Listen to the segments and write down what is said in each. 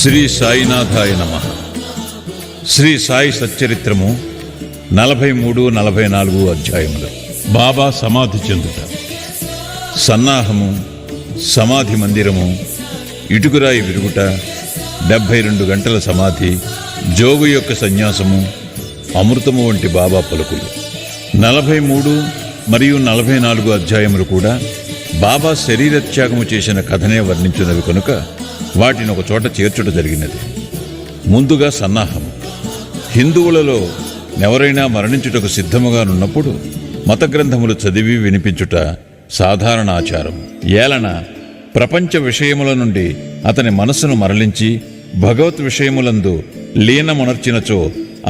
శ్రీ సాయినాథాయ నమః. శ్రీ సాయి సచ్చరిత్రము 43-44 అధ్యాయములు. బాబా సమాధి చెందుట, సన్నాహము, సమాధి మందిరము, ఇటుకురాయి విరుగుట, 72 గంటల సమాధి, జోగు యొక్క సన్యాసము, అమృతము వంటి బాబా పలుకులు. 43 మరియు 44 అధ్యాయములు కూడా బాబా శరీరత్యాగము చేసిన కథనే వర్ణించినవి కనుక వాటిని ఒక చోట చేర్చుట జరిగినది. ముందుగా సన్నాహము. హిందువులలో ఎవరైనా మరణించుటకు సిద్ధముగానున్నప్పుడు మత గ్రంథములు చదివి వినిపించుట సాధారణ ఆచారం. ఏలన ప్రపంచ విషయముల నుండి అతని మనస్సును మరలించి భగవత్ విషయములందు లీనమునర్చినచో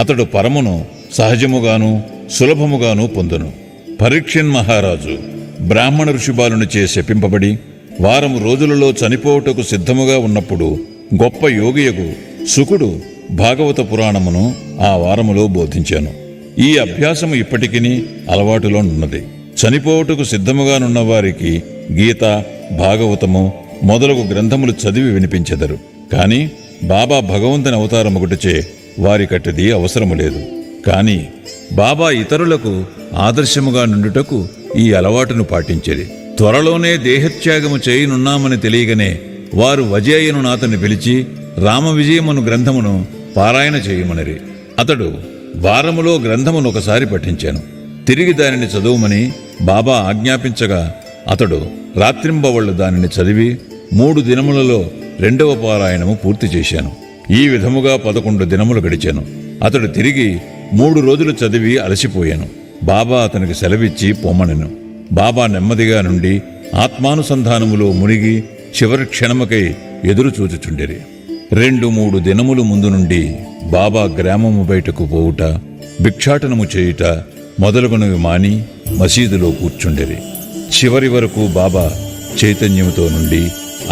అతడు పరమును సహజముగాను సులభముగాను పొందును. పరీక్షన్ మహారాజు బ్రాహ్మణ ఋషిబాలునిచే శపింపబడి వారము రోజులలో చనిపోవుటకు సిద్ధముగా ఉన్నప్పుడు గొప్ప యోగియగు శుకుడు భాగవత పురాణమును ఆ వారములో బోధించాను. ఈ అభ్యాసము ఇప్పటికిని అలవాటులో ఉన్నది. చనిపోవుటకు సిద్ధముగానున్న వారికి గీత, భాగవతము మొదలగు గ్రంథములు చదివి వినిపించెదరు. కాని బాబా భగవంతుని అవతారమొకటిచే వారికట్టిది అవసరము లేదు. కాని బాబా ఇతరులకు ఆదర్శముగా నుండుటకు ఈ అలవాటును పాటించేది. త్వరలోనే దేహత్యాగము చేయనున్నామని తెలియగానే వారు వజేయను నాతని పిలిచి రామ విజయమును గ్రంథమును పారాయణ చేయమనిరి. అతడు వారములో గ్రంథమును ఒకసారి పఠించాను. తిరిగి దానిని చదువుమని బాబా ఆజ్ఞాపించగా అతడు రాత్రింబవళ్లు దానిని చదివి 3 దినములలో 2వ పారాయణము పూర్తి చేశాను. ఈ విధముగా 11 దినములు గడిచాను. అతడు తిరిగి 3 రోజులు చదివి అలసిపోయాను. బాబా అతనికి సెలవిచ్చి పొమ్మనెను. బాబా నెమ్మదిగా నుండి ఆత్మానుసంధానములో మునిగి చివరి క్షణముకై ఎదురు చూచుచుండిరి. 2-3 దినములు ముందు నుండి బాబా గ్రామము బయటకు పోవుట, భిక్షాటనము చేయుట మొదలుగునవి మాని మసీదులో కూర్చుండిరి. చివరి వరకు బాబా చైతన్యముతో నుండి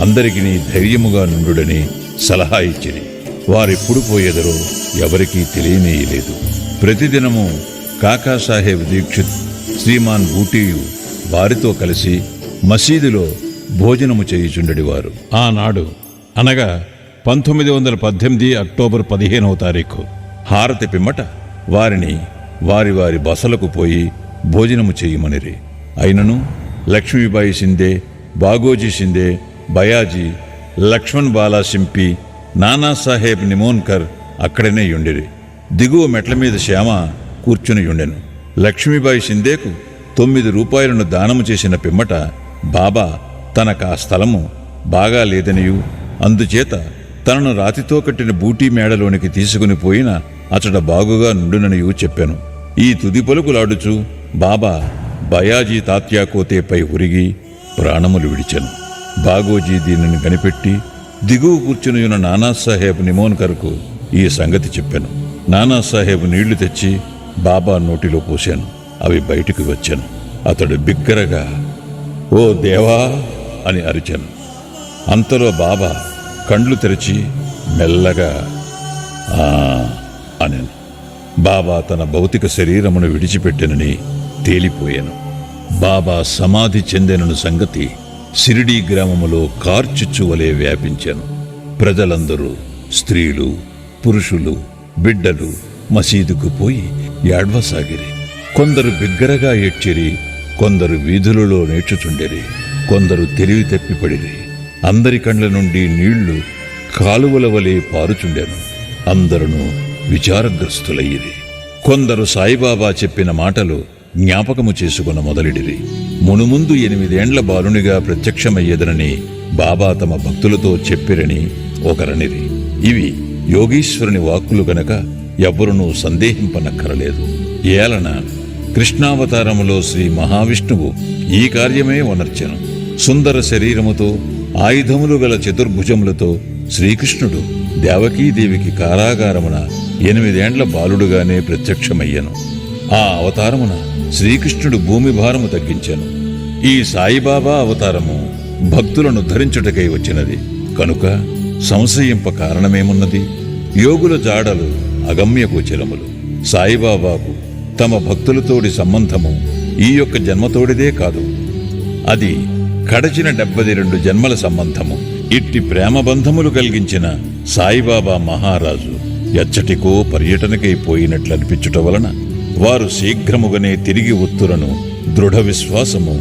అందరికీ ధైర్యముగా నుండుడని సలహా ఇచ్చిరి. వారెప్పుడు పోయేదరో ఎవరికీ తెలియనేయలేదు. ప్రతిదినము కాకాసాహెబ్ దీక్షిత్, శ్రీమాన్ బూటీయు వారితో కలిసి మసీదులో భోజనము చేయుచుండెడివారు. ఆనాడు అనగా 1918 అక్టోబర్ 15వ తారీఖు హారతి పిమ్మట వారిని వారి వారి బసలకు పోయి భోజనము చేయమనిరి. అయినను లక్ష్మీబాయి సిందే, బాగోజీ సిందే, బయాజీ, లక్ష్మణ్ బాలా సింపి, నానాసాహెబ్ నిమోన్కర్ అక్కడనే యుండిరి. దిగువ మెట్ల మీద శ్యామ కూర్చుని యుండెను. లక్ష్మీబాయి సిందేకు 9 రూపాయలను దానము చేసిన పిమ్మట బాబా తనకు ఆ స్థలము బాగా లేదనియు అందుచేత తనను రాతితో కట్టిన బూటీ మేడలోనికి తీసుకుని పోయిన అతడ బాగుగా నుండుననియు చెప్పాను. ఈ తుది పలుకులాడుచు బాబా బయాజీ తాత్యాకోతేపై ఉరిగి ప్రాణములు విడిచెను. బాగోజీ దీనిని కనిపెట్టి దిగువ కూర్చునియున్న నానాసాహెబ్ నిమోన్కర్కు ఈ సంగతి చెప్పాను. నానాసాహెబ్ నీళ్లు తెచ్చి బాబా నోటిలో పోశాను. అవి బయటికి వచ్చాను. అతడు బిగ్గరగా "ఓ దేవా" అని అరిచాను. అంతలో బాబా కండ్లు తెరిచి మెల్లగా "ఆ" అనెను. బాబా తన భౌతిక శరీరమును విడిచిపెట్టెనని తేలిపోయాను. బాబా సమాధి చెందెనను సంగతి సిరిడీ గ్రామములో కార్చిచ్చువలే వ్యాపించాను. ప్రజలందరూ, స్త్రీలు, పురుషులు, బిడ్డలు మసీదుకు పోయి ఏడ్వసాగిరి. కొందరు బిగ్గరగా ఏడ్చిరి, కొందరు వీధులలో నేర్చుచుండిరి, కొందరు తెలివి తప్పిపడిరి. అందరి కండ్ల నుండి నీళ్లు కాలువల వలె పారుచుండెను. అందరూ విచారగ్రస్తులయ్యిరి. కొందరు సాయిబాబా చెప్పిన మాటలు జ్ఞాపకము చేసుకున్న మొదలిడిరి. మునుముందు 8 ఏండ్ల బాలునిగా ప్రత్యక్షమయ్యేదనని బాబా తమ భక్తులతో చెప్పిరని ఒకరనిరి. ఇవి యోగీశ్వరుని వాక్కులు గనక ఎవ్వరునూ సందేహింపనక్కరలేదు. ఏలన కృష్ణావతారములో శ్రీ మహావిష్ణువు ఈ కార్యమే వనర్చెను. సుందర శరీరముతో ఆయుధములు గల చతుర్భుజములతో శ్రీకృష్ణుడు దేవకీదేవికి కారాగారమున 8 ఏండ్ల బాలుడుగానే ప్రత్యక్షమయ్యను. ఆ అవతారమున శ్రీకృష్ణుడు భూమి భారము తగ్గించెను. ఈ సాయిబాబా అవతారము భక్తులను ధరించుటకై వచ్చినది కనుక సంశయింప కారణమేమున్నది? యోగుల జాడలు అగమ్యగోచరములు. సాయిబాబాకు తమ భక్తులతోడి సంబంధము ఈ యొక్క జన్మతోడిదే కాదు, అది కడచిన 72 జన్మల సంబంధము. ఇట్టి ప్రేమబంధములు కలిగించిన సాయిబాబా మహారాజు ఎచ్చటికో పర్యటనకై పోయినట్లనిపించుట వలన వారు శీఘ్రముగానే తిరిగి ఉత్తురను దృఢ విశ్వాసము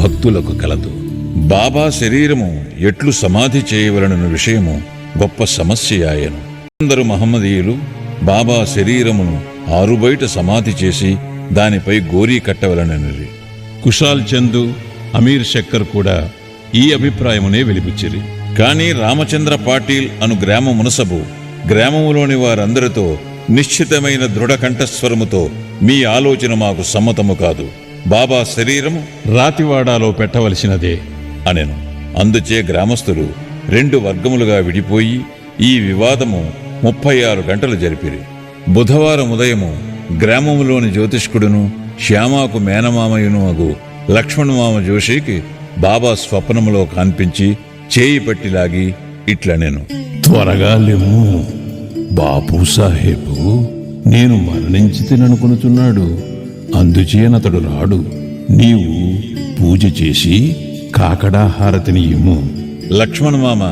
భక్తులకు కలదు. బాబా శరీరము ఎట్లు సమాధి చేయవలనన్న విషయము గొప్ప సమస్య ఆయను. అందరు మహమ్మదీయులు బాబా శరీరమును ఆరుబయట సమాధి చేసి దానిపై గోరీ కట్టవలనని. కుషాల్ చందు, అమీర్ శక్కర్ కూడా ఈ అభిప్రాయమునే వెలిబుచ్చిరి. కాని రామచంద్ర పాటీల్ అను గ్రామ మునసబు గ్రామములోని వారందరితో నిశ్చితమైన దృఢ కంఠస్వరముతో, మీ ఆలోచన మాకు సమ్మతము కాదు, బాబా శరీరము రాతివాడాలో పెట్టవలసినదే అనెను. అందుచే గ్రామస్తులు 2 వర్గములుగా విడిపోయి ఈ వివాదము 36 గంటలు జరిపిరి. బుధవారం ఉదయము గ్రామములోని జ్యోతిష్కుడును శ్యామాకు మేనమామయును అగు లక్ష్మణమామ జోషికి బాబా స్వప్నములో కాన్పించి చేయి పట్టిలాగి ఇట్లనెను. త్వరగా లెమ్ము, బాపు సాహేబు నేను మరణించి తిననుకొనుచున్నాడు, అందుచేనతడు రాడు. నీవు పూజ చేసి కాకడా హారతిని ఇమ్ము. లక్ష్మణమామ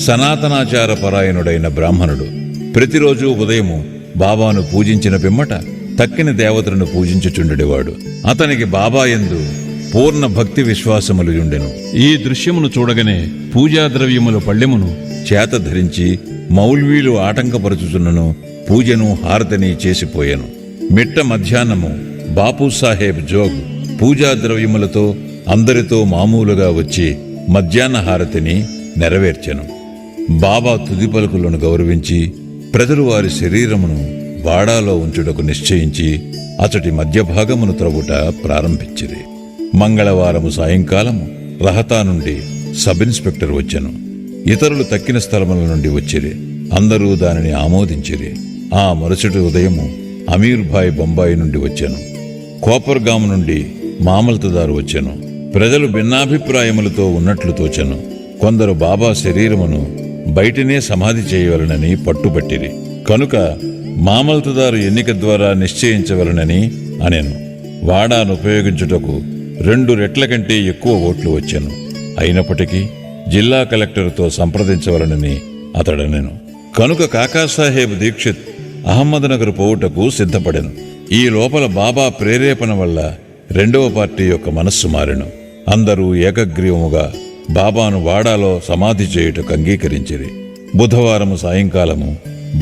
సనాతనాచార పరాయణుడైన బ్రాహ్మణుడు. ప్రతిరోజు ఉదయము బాబాను పూజించిన పిమ్మట తక్కిన దేవతలను పూజించుచుండెడివాడు. అతనికి బాబా యందు పూర్ణ భక్తి విశ్వాసములు ఉండెను. ఈ దృశ్యమును చూడగానే పూజా ద్రవ్యముల పళ్ళెమును చేత ధరించి మౌల్వీలు ఆటంకపరచుచున్నను పూజను హారతిని చేసిపోయాను. మిట్ట మధ్యాహ్నము బాపూసాహెబ్ జోగ్ పూజా ద్రవ్యములతో అందరితో మామూలుగా వచ్చి మధ్యాహ్న హారతిని నెరవేర్చెను. బాబా తుది పలుకులను గౌరవించి ప్రజలు వారి శరీరమును వాడాలో ఉంచుటకు నిశ్చయించి అచటి మధ్యభాగమును త్రవ్వుట ప్రారంభించిరి. మంగళవారము సాయంకాలము రహతా నుండి సబ్ ఇన్స్పెక్టర్ వచ్చెను. ఇతరులు తక్కిన స్థలముల నుండి వచ్చిరి. అందరూ దానిని ఆమోదించిరి. ఆ మరుసటి ఉదయము అమీర్భాయ్ బొంబాయి నుండి వచ్చెను. కోపర్గాము నుండి మామల్తదారు వచ్చెను. ప్రజలు భిన్నాభిప్రాయములతో ఉన్నట్లు తోచెను. కొందరు బాబా శరీరమును బయటనే సమాధి చేయవలనని పట్టుబట్టిరి. కనుక మామల్తదారు ఎన్నిక ద్వారా నిశ్చయించవలనని అనెను. వాడాను ఉపయోగించుటకు 2 రెట్ల కంటే ఎక్కువ ఓట్లు వచ్చెను. అయినప్పటికీ జిల్లా కలెక్టర్తో సంప్రదించవలనని అతడనెను. కనుక కాకాసాహెబ్ దీక్షిత్ అహ్మద్నగర్ పోవుటకు సిద్ధపడెను. ఈ లోపల బాబా ప్రేరేపణ వల్ల 2వ పార్టీ యొక్క మనస్సు మారెను. అందరూ ఏకగ్రీవముగా బాబాను వాడాలో సమాధి చేయుటకు అంగీకరించిరి. బుధవారము సాయంకాలము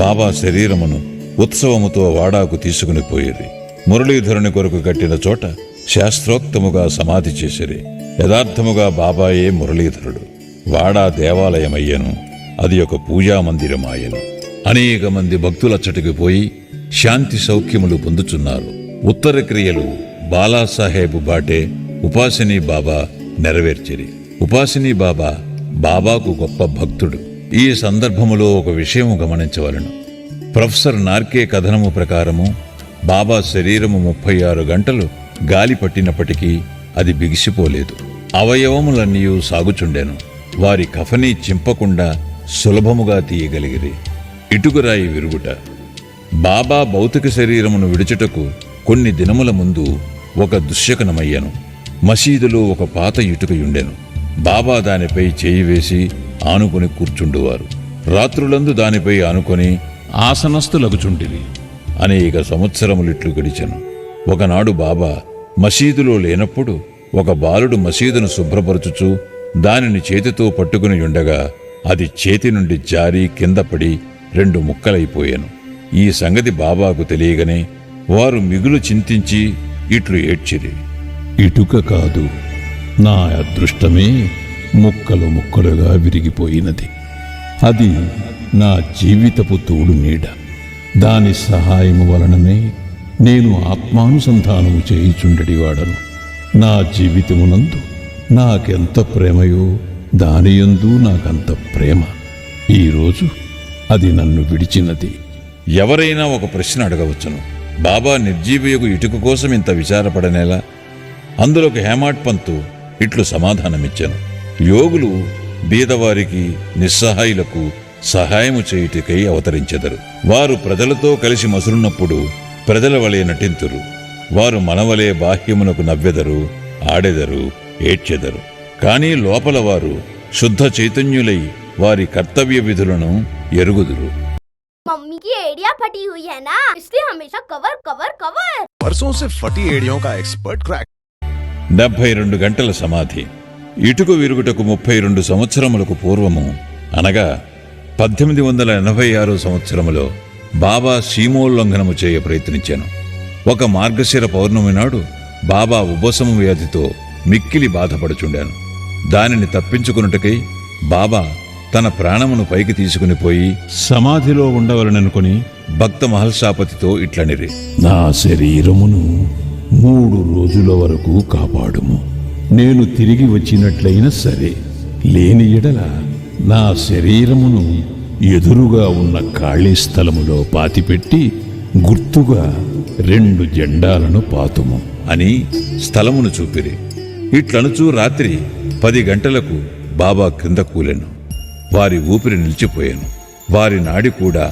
బాబా శరీరమును ఉత్సవముతో వాడాకు తీసుకుని పోయిరి. మురళీధరుని కొరకు కట్టిన చోట శాస్త్రోక్తముగా సమాధి చేసిరి. యథార్థముగా బాబాయే మురళీధరుడు. వాడా దేవాలయమయ్యను. అది ఒక పూజామందిరమాయను. అనేక మంది భక్తులచ్చటికి పోయి శాంతి సౌఖ్యములు పొందుచున్నారు. ఉత్తర క్రియలు బాలాసాహెబ్ బాటే ఉపాసిని బాబా నెరవేర్చిరి. ఉపాసిని బాబా బాబాకు గొప్ప భక్తుడు. ఈ సందర్భములో ఒక విషయము గమనించవలను. ప్రొఫెసర్ నార్కే కథనము ప్రకారము బాబా శరీరము 36 గంటలు గాలి పట్టినప్పటికీ అది బిగిసిపోలేదు. అవయవములన్నీ సాగుచుండెను. వారి కఫనీ చింపకుండా సులభముగా తీయగలిగిరి. ఇటుకరాయి విరుగుట. బాబా భౌతిక శరీరమును విడుచుటకు కొన్ని దినముల ముందు ఒక దుశ్శకనమయ్యను. మసీదులో ఒక పాత ఇటుకయుండెను. బాబా దానిపై చేయి వేసి ఆనుకొని కూర్చుండువారు. రాత్రులందు దానిపై ఆనుకొని ఆసనస్థులగుచుండిరి. అనేక సంవత్సరములిట్లు గడిచెను. ఒకనాడు బాబా మసీదులో లేనప్పుడు ఒక బాలుడు మసీదును శుభ్రపరచుచూ దానిని చేతితో పట్టుకుని ఉండగా అది చేతి నుండి జారి కింద పడి 2 ముక్కలైపోయాను. ఈ సంగతి బాబాకు తెలియగానే వారు మిగులు చింతించి ఇట్లు ఏడ్చిరి. ఇటుక కాదు, నా అదృష్టమే ముక్కలు ముక్కలుగా విరిగిపోయినది. అది నా జీవితపు తోడు నీడ. దాని సహాయము వలననే నేను ఆత్మానుసంధానము చేయుచుండెడివాడను. నా జీవితమునందు నాకెంత ప్రేమయో దానియందు నాకంత ప్రేమ. ఈరోజు అది నన్ను విడిచినది. ఎవరైనా ఒక ప్రశ్న అడగవచ్చును. బాబా నిర్జీవియకు ఇటుక కోసం ఇంత విచారపడనేలా? అందులోకి హేమాడ్ పంతు ఇట్లు సమాధానమిచ్చాను. యోగులు బీదవారికి నిస్సహాయులకు సహాయము చేయుటకై అవతరించెదరు. వారు ప్రజలతో కలిసి మసులున్నప్పుడు ప్రజల వలె నటింతురు. వారు మనవలే బాహ్యమునకు నవ్వెదరు, ఆడెదరు, ఏడ్చెదరు. కానీ లోపల వారు శుద్ధ చైతన్యులై వారి కర్తవ్య విధులను ఎరుగుదురు. मम्मी की एड़ियां फटी हुई है ना, इसलिए हमेशा कवर कवर कवर। बरसों से फटी एड़ियों का एक्सपर्ट क्रैक। 72 గంటల సమాధి. ఇటుక విరుగుటకు 32 సంవత్సరములకు పూర్వము అనగా 1886 సంవత్సరములో బాబా సీమోల్లంఘనము చేయ ప్రయత్నించాను. ఒక మార్గశిర పౌర్ణమి నాడు బాబా ఉబ్బసము వ్యాధితో మిక్కిలి బాధపడుచుండాను. దానిని తప్పించుకున్నట్టుకై బాబా తన ప్రాణమును పైకి తీసుకుని పోయి సమాధిలో ఉండవలననుకుని భక్త మహల్సాపతితో ఇట్లనిరి, నా శరీరమును 3 రోజుల వరకు కాపాడుము. నేను తిరిగి వచ్చినట్లయినా సరే, లేని ఎడల నా శరీరమును ఎదురుగా ఉన్న ఖాళీ స్థలములో పాతిపెట్టి గుర్తుగా 2 జెండాలను పాతుము అని స్థలమును చూపిరి. ఇట్లనుచూ రాత్రి 10 గంటలకు బాబా క్రింద కూలెను. వారి ఊపిరి నిలిచిపోయాను. వారి నాడి కూడా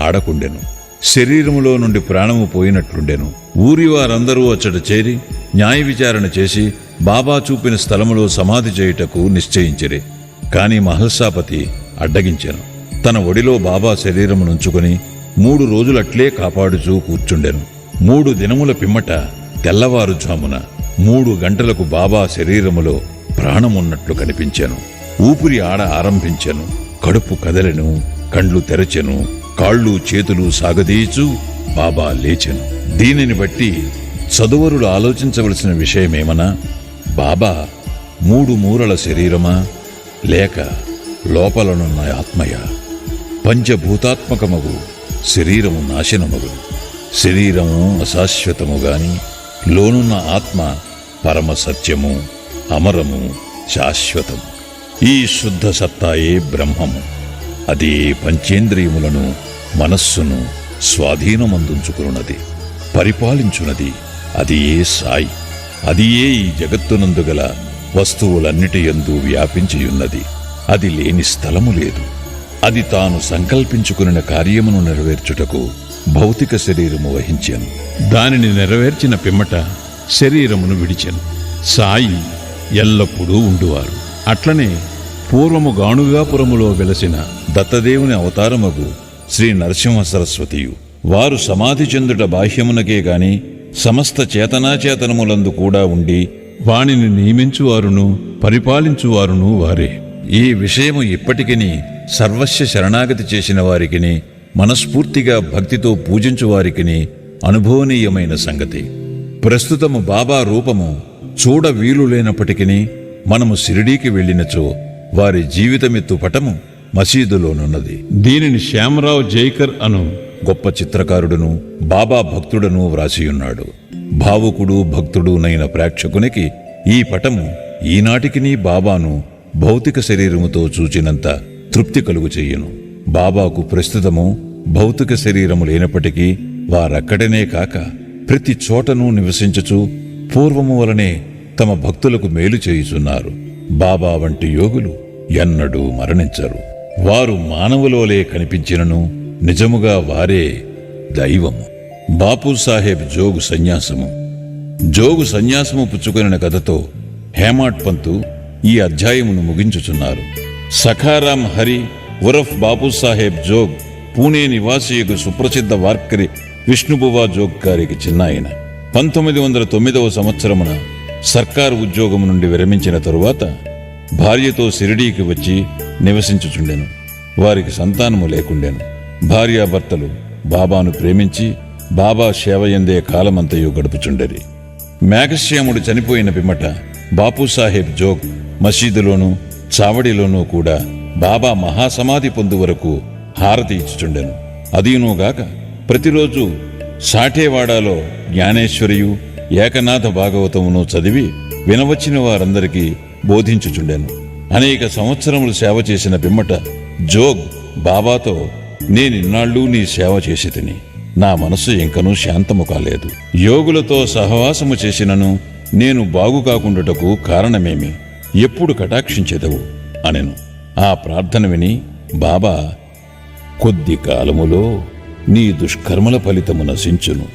ఆడకుండెను. శరీరములో నుండి ప్రాణము పోయినట్లుండెను. ఊరి వారందరూ అచ్చట చేరి న్యాయ విచారణ చేసి బాబా చూపిన స్థలములో సమాధి చేయుటకు నిశ్చయించిరి. కాని మహల్సాపతి అడ్డగించెను. తన ఒడిలో బాబా శరీరమునుంచుకుని 3 రోజులట్లే కాపాడుచూ కూర్చుండెను. 3 దినముల పిమ్మట తెల్లవారుజామున 3 గంటలకు బాబా శరీరములో ప్రాణమున్నట్లు కనిపించెను. ఊపిరి ఆడ ఆరంభించెను. కడుపు కదలెను. కండ్లు తెరచెను. కాళ్ళు చేతులు సాగదీచు బాబా లేచెను. దీనిని బట్టి చదువరులు ఆలోచించవలసిన విషయమేమనా, బాబా 3 మూరల శరీరమా లేక లోపలనున్న ఆత్మయా? పంచభూతాత్మకమగు శరీరము నాశనమగు. శరీరము అశాశ్వతము గాని లోనున్న ఆత్మ పరమ సత్యము, అమరము, శాశ్వతము. ఈ శుద్ధ సత్తాయే బ్రహ్మము. అదే పంచేంద్రియములను మనస్సును స్వాధీనమందుంచుకున్నది, పరిపాలించున్నది. అది ఏ సాయి. అది ఏ ఈ జగత్తునందు గల వస్తువులన్నిటి యందు వ్యాపించియున్నది. అది లేని స్థలము లేదు. అది తాను సంకల్పించుకున్న కార్యమును నెరవేర్చుటకు భౌతిక శరీరము వహించెను. దానిని నెరవేర్చిన పిమ్మట శరీరమును విడిచెను. సాయి ఎల్లప్పుడూ ఉండువారు. అట్లనే పూర్వము గాణుగాపురములో వెలసిన దత్తదేవుని అవతారమగు శ్రీ నరసింహ సరస్వతియు వారు సమాధి చెందుట బాహ్యమునకే గాని సమస్త చేతనాచేతనములందు కూడా ఉండి వానిని నియమించువారును పరిపాలించువారును వారే. ఈ విషయము ఇప్పటికిని సర్వస్వ శరణాగతి చేసిన వారికిని మనస్ఫూర్తిగా భక్తితో పూజించు వారికిని అనుభవనీయమైన సంగతి. ప్రస్తుతము బాబా రూపము చూడ వీలు లేనప్పటికీ మనము షిరిడీకి వెళ్ళినచో వారి జీవితమెత్తు పటము మసీదులోనున్నది. దీనిని శ్యామరావు జైకర్ అను గొప్ప చిత్రకారుడును బాబా భక్తుడను వ్రాసియున్నాడు. భావుకుడు భక్తుడునైన ప్రేక్షకునికి ఈ పటము ఈనాటికినీ బాబాను భౌతిక శరీరముతో చూచినంత తృప్తి కలుగు చెయ్యను. బాబాకు ప్రస్తుతము భౌతిక శరీరము లేనప్పటికీ వారక్కడనే కాక ప్రతి చోటను నివసించుచు పూర్వము వలనే తమ భక్తులకు మేలు చేయుచున్నారు. బాబా వంటి యోగులు ఎన్నడూ మరణించరు. వారు మానవులోలే కనిపించినను నిజముగా వారే దైవము. బాపు సాహెబ్ జోగు సన్యాసము. జోగు సన్యాసము పుచ్చుకొనిన కథతో హేమాడ్ పంతు ఈ అధ్యాయమును ముగించుచున్నారు. సఖారాం హరి ఉరఫ్ బాపు సాహెబ్ జోగ్ పూణే నివాసియకు సుప్రసిద్ధ వార్కరి విష్ణుబువా జోగ్ గారికి చిన్నాయన. 1909వ సంవత్సరమున సర్కారు ఉద్యోగము నుండి విరమించిన తరువాత భార్యతో షిరిడీకి వచ్చి నివసించుచుండెను. వారికి సంతానము లేకుండెను. భార్యాభర్తలు బాబాను ప్రేమించి బాబా సేవయందే కాలమంతయు గడుపుచుండెరి. మేఘశ్యాముడు చనిపోయిన పిమ్మట బాపుసాహెబ్ జోగ్ మసీదులోనూ చావడిలోనూ కూడా బాబా మహాసమాధి పొందు వరకు హారతి ఇచ్చుచుండెను. అదీనూగాక ప్రతిరోజు సాఠేవాడాలో జ్ఞానేశ్వరియు ఏకనాథ భాగవతమును చదివి వినవచ్చిన వారందరికీ బోధించుచుండెను. అనేక సంవత్సరములు సేవ చేసిన పిమ్మట జోగ్ బాబాతో, నేనిన్నాళ్ళు నీ సేవ చేసి తిని నా మనసు ఇంకనూ శాంతము కాలేదు. యోగులతో సహవాసము చేసినను నేను బాగు కాకుండుటకు కారణమేమి? ఎప్పుడు కటాక్షించెదవు అనెను. ఆ ప్రార్థన విని బాబా, కొద్ది కాలములో నీ దుష్కర్మల ఫలితము నశించును,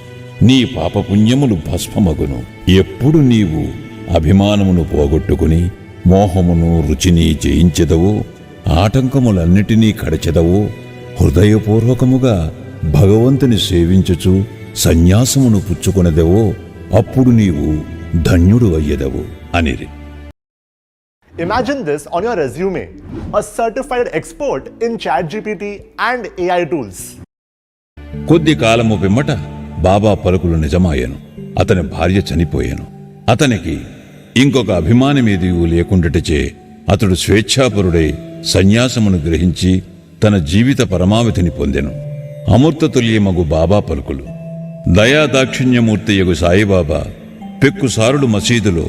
నీ పాపపుణ్యములు భస్మమగును. ఎప్పుడు నీవు అభిమానమును పోగొట్టుకుని మోహమును రుచిని జయించెదవో ఆటంకములన్నిటినీ కడచెదవో, హృదయపూర్వకముగా భగవంతుని సేవించుచు సన్యాసమును పుచ్చుకొనదెవో, అప్పుడు నీవు ధన్యుడు అయ్యెదవు అనిరి. Imagine this on your resume, a certified expert in ChatGPT and AI tools. కొద్ది కాలము పిమ్మట బాబా పలుకులు నిజమాయెను. అతని భార్య చనిపోయెను. అతనికి ఇంకొక అభిమానమేదియూ లేకుండటచే అతడు స్వేచ్ఛాపరుడై సన్యాసమును గ్రహించి తన జీవిత పరమావధిని పొందెను. అమృతతుల్యమగు బాబా పలుకులు. దయాదాక్షిణ్యమూర్తియగు సాయిబాబా పెక్కుసారుడు మసీదులో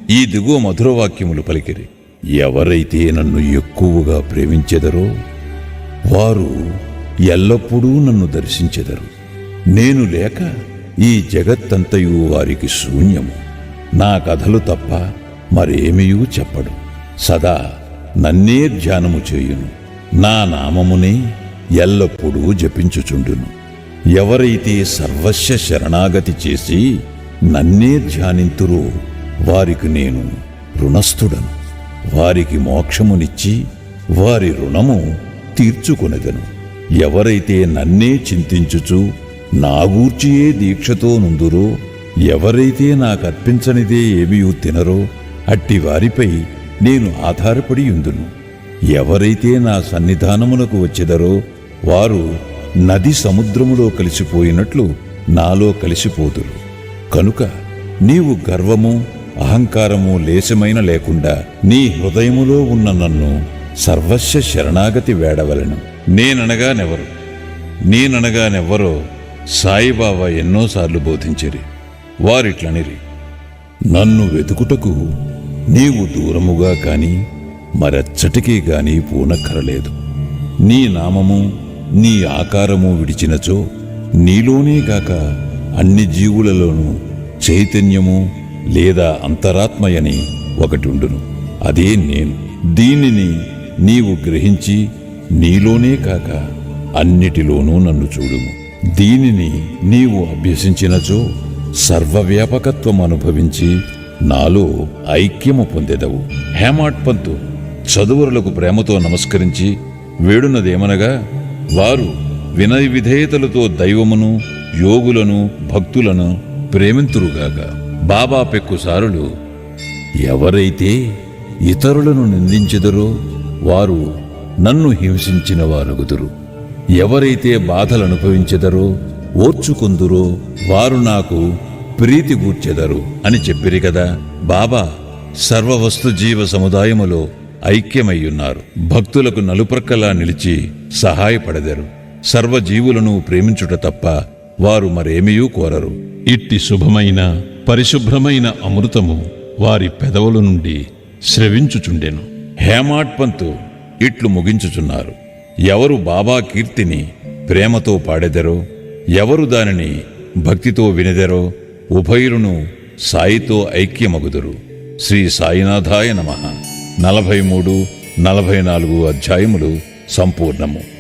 ఈ దిగువ మధురవాక్యములు పలికిరి. ఎవరైతే నన్ను ఎక్కువగా ప్రేమించెదరో వారు ఎల్లప్పుడూ నన్ను దర్శించెదరు. నేను లేక ఈ జగత్తంతయు వారికి శూన్యము. నా కథలు తప్ప మరేమియూ చెప్పడు. సదా నన్నే ధ్యానము చేయును. నా నామమునే ఎల్లప్పుడూ జపించుచుండును. ఎవరైతే సర్వస్వ శరణాగతి చేసి నన్నే ధ్యానింతురో వారికి నేను రుణస్థుడను. వారికి మోక్షమునిచ్చి వారి రుణము తీర్చుకొనెదను. ఎవరైతే నన్నే చింతించుచు నా గూర్చియే దీక్షతో నుందురో, ఎవరైతే నాకర్పించనిదే ఏమీయూ తినరో అట్టి వారిపై నేను ఆధారపడి యుందును. ఎవరైతే నా సన్నిధానమునకు వచ్చెదరో వారు నది సముద్రములో కలిసిపోయినట్లు నాలో కలిసిపోదురు. కనుక నీవు గర్వము అహంకారము లేశమైన లేకుండా నీ హృదయములో ఉన్న నన్ను సర్వస్వ శరణాగతి వేడవలెను. నేననగానెవ్వరో సాయిబాబా ఎన్నోసార్లు బోధించిరి. వారిట్లనిరి, నన్ను వెతుకుటకు నీవు దూరముగా కాని మరెచ్చటికీ గాని పూనక్కరలేదు. నీ నామము నీ ఆకారము విడిచినచో నీలోనే గాక అన్ని జీవులలోనూ చైతన్యము లేదా అంతరాత్మయని ఒకటుండును. అదే నేను. దీనిని నీవు గ్రహించి నీలోనే కాక అన్నిటిలోనూ నన్ను చూడుము. దీనిని నీవు అభ్యసించినచో సర్వవ్యాపకత్వం అనుభవించి నాలో ఐక్యము పొందెదవు. హేమాడ్ పంతు చదువరులకు ప్రేమతో నమస్కరించి వేడునదేమనగా, వారు వినయ విధేయతలతో దైవమును, యోగులను, భక్తులను ప్రేమింతురుగాక. బాబా పెక్కుసారులు, ఎవరైతే ఇతరులను నిందించెదరో వారు నన్ను హింసించిన వారగుదురు. ఎవరైతే బాధలనుభవించెదరో ఓర్చుకొందురో వారు నాకు ప్రీతి గూర్చెదరు అని చెప్పిరి కదా. బాబా సర్వవస్తు జీవ సముదాయములో ఐక్యమయ్యున్నారు. భక్తులకు నలుప్రక్కలా నిలిచి సహాయపడెదరు. సర్వజీవులను ప్రేమించుట తప్ప వారు మరేమియూ కోరరు. ఇట్టి శుభమైన పరిశుభ్రమైన అమృతము వారి పెదవుల నుండి స్రవించుచుండెను. హేమాడ్ పంతు ఇట్లు ముగించుచున్నారు. ఎవరు బాబా కీర్తిని ప్రేమతో పాడెదరో, ఎవరు దానిని భక్తితో వినెదరో ఉభయులను సాయితో ఐక్యమగుదురు. శ్రీ సాయినాథాయ నమః. 43, 44 అధ్యాయములు సంపూర్ణము.